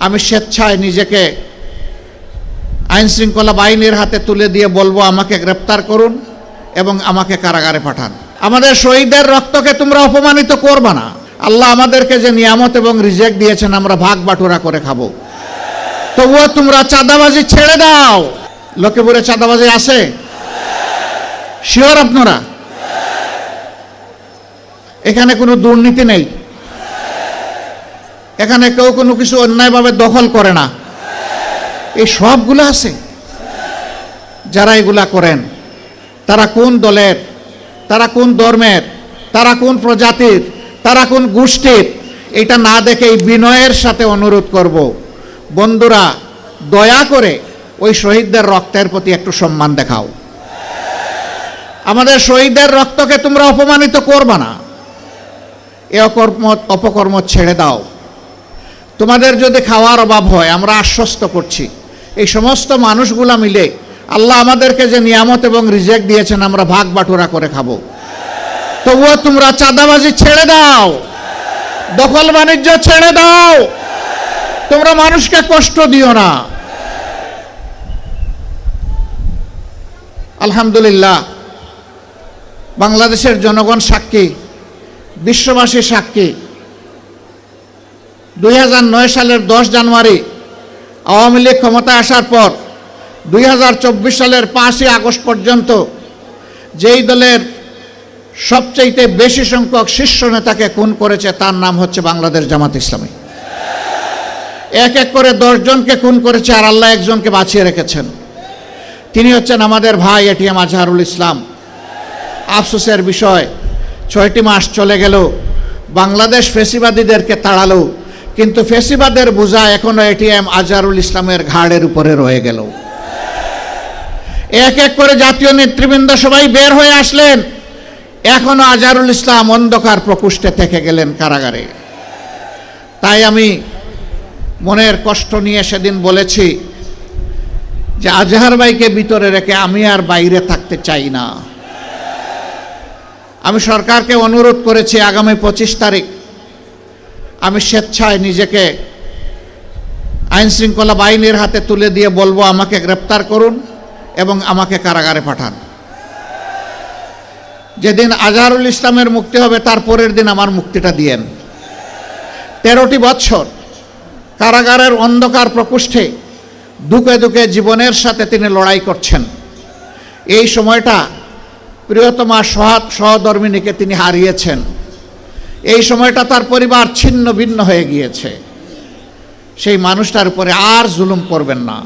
আমি স্বেচ্ছায় নিজেকে আইন শৃঙ্খলা বাহিনীর হাতে তুলে দিয়ে বলবো, আমাকে গ্রেপ্তার করুন এবং আমাকে কারাগারে পাঠান। আমাদের শহীদদের রক্তকে তোমরা অপমানিত করবে না। আল্লাহ আমাদেরকে যে নিয়ামত এবং রিজেক্ট দিয়েছেন আমরা ভাগ বাটুরা করে খাবো। তবুও তোমরা চাঁদাবাজি ছেড়ে দাও। লক্ষ্মীপুরে চাঁদাবাজি আছে? শিওর আপনারা? এখানে কোনো দুর্নীতি নেই, এখানে কেউ কোনো কিছু অন্যায়ভাবে দখল করে না, এই সবগুলো আছে। যারা এগুলা করেন তারা কোন দলের, তারা কোন ধর্মের, তারা কোন প্রজাতির, তারা কোন গোষ্ঠীর, এটা না দেখে এই বিনয়ের সাথে অনুরোধ করব, বন্ধুরা দয়া করে ওই শহীদদের রক্তের প্রতি একটু সম্মান দেখাও। আমাদের শহীদদের রক্তকে তোমরা অপমানিত করবে না। এ অপকর্ম ছেড়ে দাও। তোমাদের যদি খাওয়ার অভাব হয়, আমরা আশ্বস্ত করছি এই সমস্ত মানুষগুলা মিলে আল্লাহ আমাদেরকে যে নিয়ামত এবং রিজেক্ট দিয়েছেন আমরা ভাগ বাটুরা করে খাবো। তবুও তোমরা চাঁদাবাজি ছেড়ে দাও, দখল বাণিজ্য ছেড়ে দাও, তোমরা মানুষকে কষ্ট দিও না। আলহামদুলিল্লাহ, বাংলাদেশের জনগণ সাক্ষী, বিশ্ববাসী সাক্ষী। 2009 সালের 10 জানুয়ারি আওয়ামী লীগ ক্ষমতায় আসার পর 2024 সালের 5ই আগস্ট পর্যন্ত যেই দলের সবচেয়ে বেশি সংখ্যক শীর্ষ নেতাকে খুন করেছে তার নাম হচ্ছে বাংলাদেশ জামাত ইসলামী। এক এক করে 10 জনকে খুন করেছে, আর আল্লাহ একজনকে বাঁচিয়ে রেখেছেন। তিনি হচ্ছেন আমাদের ভাই এটিএম আজহারুল ইসলাম। আফসোসের বিষয়, 6টি মাস চলে গেল, বাংলাদেশ ফেসিবাদীদেরকে তাড়ালো, কিন্তু ফেসিবাদের বোঝা এখনো এটিএম আজহারুল ইসলামের ঘাড়ের উপরে রয়ে গেল। এক এক করে জাতীয় নেতৃবৃন্দ সবাই বের হয়ে আসলেন, এখনো আজহারুল ইসলাম অন্ধকার প্রকোষ্ঠে থেকে গেলেন কারাগারে। তাই আমি মনের কষ্ট নিয়ে সেদিন বলেছি যে আজহার ভাইকে ভিতরে রেখে আমি আর বাইরে থাকতে চাই না। আমি সরকারকে অনুরোধ করেছি আগামী 25 তারিখ আমি স্বেচ্ছায় নিজেকে আইন শৃঙ্খলা বাহিনীর হাতে তুলে দিয়ে বলবো, আমাকে গ্রেপ্তার করুন এবং আমাকে কারাগারে পাঠান। যেদিন আজহারুল ইসলামের মুক্তি হবে তার পরের দিন আমার মুক্তিটা দিয়েন। 13টি বছর কারাগারের অন্ধকার প্রকোষ্ঠে দুঃখে দুঃখে জীবনের সাথে তিনি লড়াই করছেন। এই সময়টা প্রিয়তমা সহধর্মিণীকে তিনি হারিয়েছেন। এই সময়টা তার পরিবার ছিন্ন ভিন্ন হয়ে গিয়েছে। সেই মানুষটার উপরে আর জুলুম করবেন না।